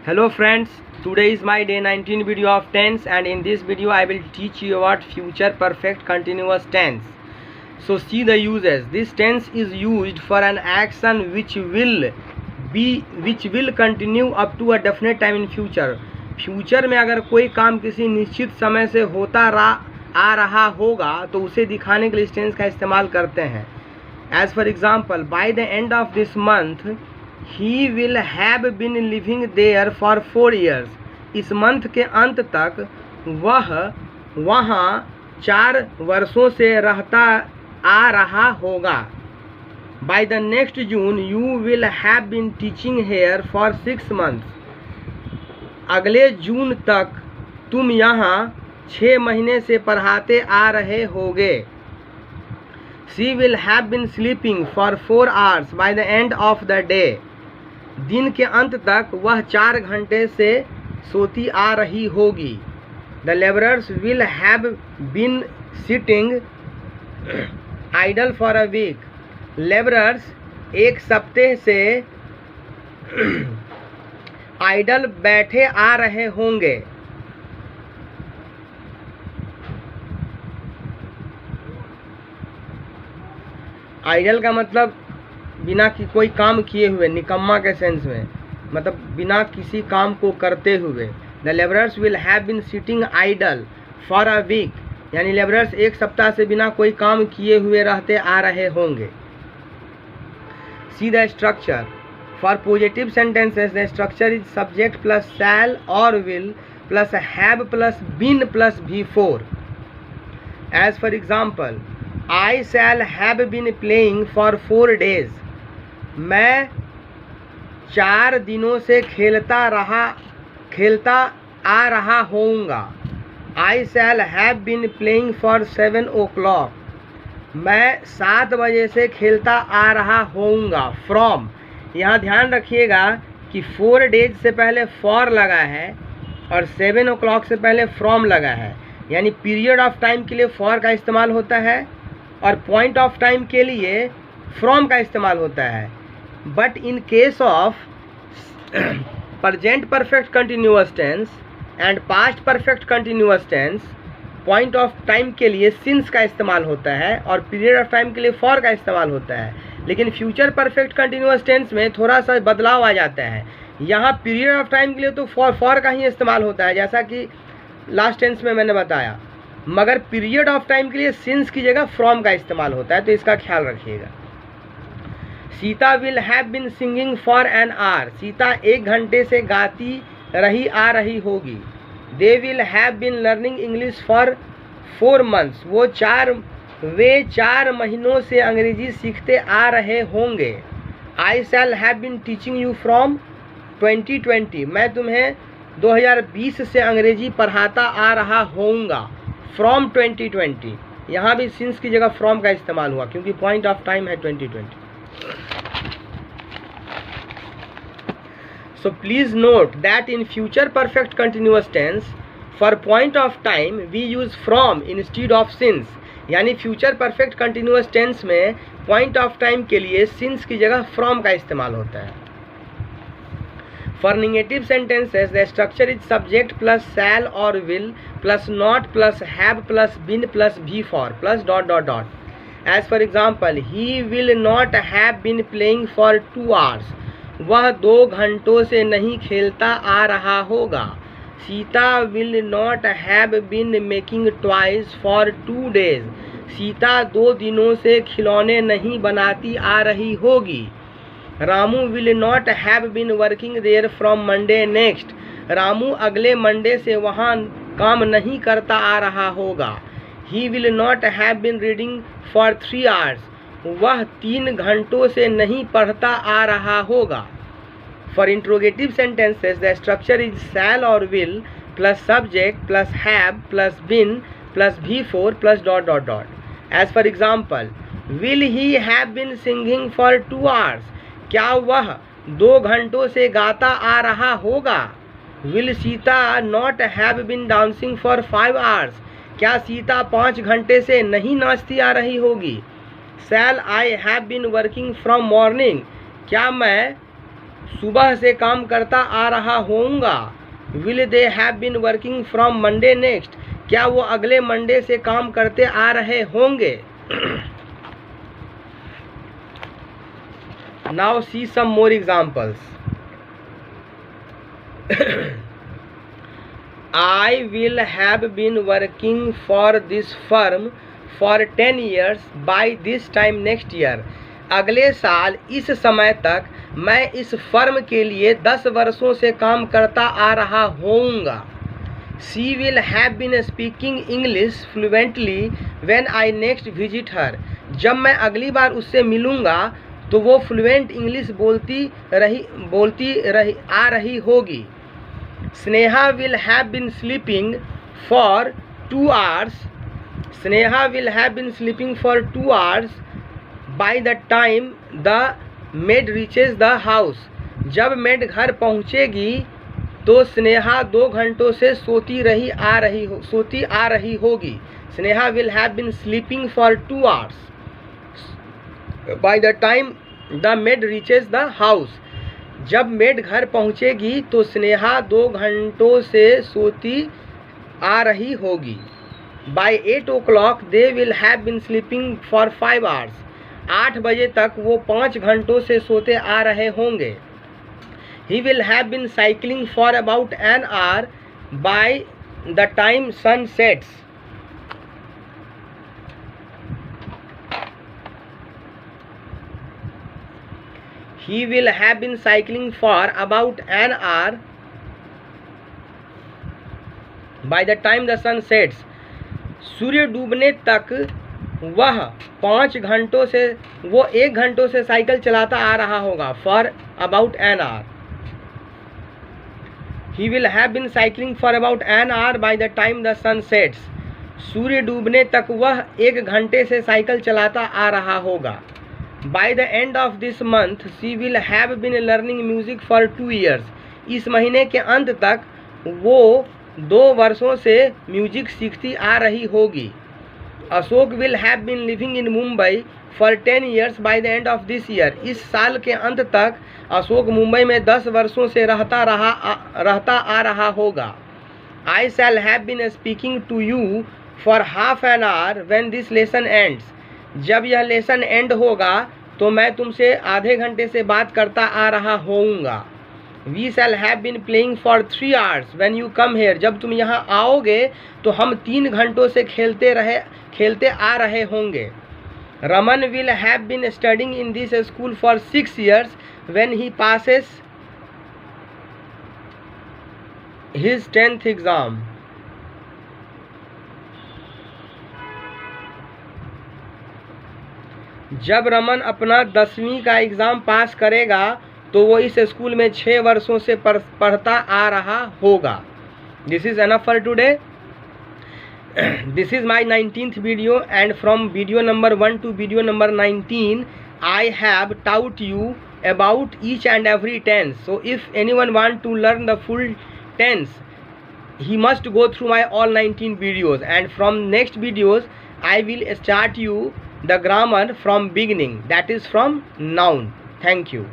Hello friends, today is my day 19 video of tense, and in this video I will teach you about future perfect continuous tense. So see the uses. This tense is used for an action which will continue up to a definite time in future. Future में अगर कोई काम किसी निश्चित समय से आ रहा होगा तो उसे दिखाने के लिए इस टेंस का इस्तेमाल करते हैं. As for example, by the end of this month he will have been living there for 4 years. इस मंथ के अंत तक वह वहाँ 4 वर्षों से रहता आ रहा होगा. By the next June you will have been teaching here for 6 months. अगले जून तक तुम यहाँ 6 महीने से पढ़ाते आ रहे होगे. She will have been sleeping for 4 hours by the end of the day. दिन के अंत तक वह 4 घंटे से सोती आ रही होगी. The laborers will have been sitting idle for a week. Laborers एक सप्ताह से आइडल बैठे आ रहे होंगे. आइडल का मतलब बिना कोई काम किए हुए, निकम्मा के सेंस में, मतलब बिना किसी काम को करते हुए. The labourers will have been sitting idle for a week, यानी लेबरर्स एक सप्ताह से बिना कोई काम किए हुए रहते आ रहे होंगे. See the structure. For positive sentences the structure is subject plus shall और will plus have plus been plus V4. As for example, I shall have been playing for 4 days. मैं 4 दिनों से खेलता आ रहा होऊंगा. I shall have been playing for 7 o'clock. मैं 7 बजे से खेलता आ रहा होऊंगा. From, यहाँ ध्यान रखिएगा कि 4 days से पहले for लगा है और 7 o'clock से पहले from लगा है, यानी पीरियड ऑफ टाइम के लिए for का इस्तेमाल होता है और पॉइंट ऑफ टाइम के लिए फ्रॉम का इस्तेमाल होता है. But in case of present perfect continuous tense and past perfect continuous tense, point of time के लिए सिंस का इस्तेमाल होता है और पीरियड ऑफ टाइम के लिए फॉर का इस्तेमाल होता है. लेकिन फ्यूचर परफेक्ट कंटिन्यूअस टेंस में थोड़ा सा बदलाव आ जाता है. यहाँ पीरियड ऑफ टाइम के लिए तो फॉर का ही इस्तेमाल होता है, जैसा कि लास्ट टेंस में मैंने बताया, मगर पीरियड ऑफ टाइम के लिए सिंस की जगह फ्रॉम का इस्तेमाल होता है, तो इसका ख्याल रखिएगा. Sita will have been singing for an hour. Sita 1 घंटे से गाती आ रही होगी. They will have been learning English for 4 months. वे 4 महीनों से अंग्रेजी सीखते आ रहे होंगे. I shall have been teaching you from 2020. मैं तुम्हें 2020 से अंग्रेजी पढ़ाता आ रहा होऊंगा. फ्रॉम 2020, यहाँ भी सिंस की जगह फ्रॉम का इस्तेमाल हुआ क्योंकि पॉइंट ऑफ टाइम है 2020. So please note that in future perfect continuous tense for point of time we use from instead of since, यानी फ्यूचर परफेक्ट कंटिन्यूअस टेंस में पॉइंट ऑफ टाइम के लिए सिंस की जगह फ्रॉम का इस्तेमाल होता है. For negative sentences, the structure is subject plus shall or will plus not plus have plus been plus V4 plus ... As for example, he will not have been playing for 2 hours. वह 2 घंटों से नहीं खेलता आ रहा होगा. Sita will not have been making toys for 2 days. Sita 2 दिनों से खिलौने नहीं बनाती आ रही होगी. Ramu will not have been working there from Monday next. Ramu अगले मंडे से वहाँ काम नहीं करता आ रहा होगा. He will not have been reading for 3 hours. वह 3 घंटों से नहीं पढ़ता आ रहा होगा. For interrogative sentences the structure is shall और will plus subject plus have plus been plus V4 plus ... as for example, will he have been singing for 2 hours. क्या वह 2 घंटों से गाता आ रहा होगा. Will Sita not have been dancing for 5 hours. क्या सीता 5 घंटे से नहीं नाचती आ रही होगी. Shall I have been working from morning. क्या मैं सुबह से काम करता आ रहा होऊंगा। Will they have been working from Monday next, क्या वो अगले मंडे से काम करते आ रहे होंगे। Now see some more examples. I will have been working for this firm for 10 years by this time next year. अगले साल इस समय तक मैं इस फर्म के लिए 10 वर्षों से काम करता आ रहा होऊंगा। She will have been speaking English fluently when I next visit her. जब मैं अगली बार उससे मिलूंगा तो वो फ्लुएंट इंग्लिश बोलती आ रही होगी। Sneha will have been sleeping for 2 hours. Sneha will have been sleeping for 2 hours by the time the maid reaches the house. जब मेड घर पहुंचेगी तो स्नेहा 2 घंटों से सोती आ रही होगी। Sneha will have been sleeping for 2 hours by the time the maid reaches the house. जब मेड घर पहुंचेगी तो स्नेहा 2 घंटों से सोती आ रही होगी। By 8 o'clock they will have been sleeping for 5 hours. 8 बजे तक वो 5 घंटों से सोते आ रहे होंगे। He will have been cycling for about an hour by the time sun sets. He will have been cycling for about an hour by the time the sun sets. सूर्य डूबने तक वह 1 घंटों से साइकिल चलाता आ रहा होगा। For about an hour. He will have been cycling for about an hour by the time the sun sets. सूर्य डूबने तक वह 1 घंटे से साइकिल चलाता आ रहा होगा। By the end of this month, she will have been learning music for 2 years. इस महीने के अंत तक वो 2 वर्षों से म्यूजिक सीखती आ रही होगी। Ashok will have been living in Mumbai for 10 years by the end of this year. इस साल के अंत तक अशोक मुंबई में 10 वर्षों से रहता आ रहा होगा। I shall have been speaking to you for half an hour when this lesson ends. जब यह लेसन एंड होगा तो मैं तुमसे आधे घंटे से बात करता आ रहा होऊंगा। We shall have been playing for 3 hours when you come here. जब तुम यहाँ आओगे तो हम 3 घंटों से खेलते आ रहे होंगे। Raman will have been studying in this school for 6 years when he passes his 10th exam. जब रमन अपना 10वीं का एग्ज़ाम पास करेगा तो वो इस स्कूल में 6 वर्षों से पढ़ता आ रहा होगा। This is enough for today. This is my 19th video and from video number 1 to video number 19 I have taught you about each and every tense. So if anyone want to learn the full tense, he must go through my all 19 videos, and from next videos I will start you the grammar from beginning, that is from noun. Thank you.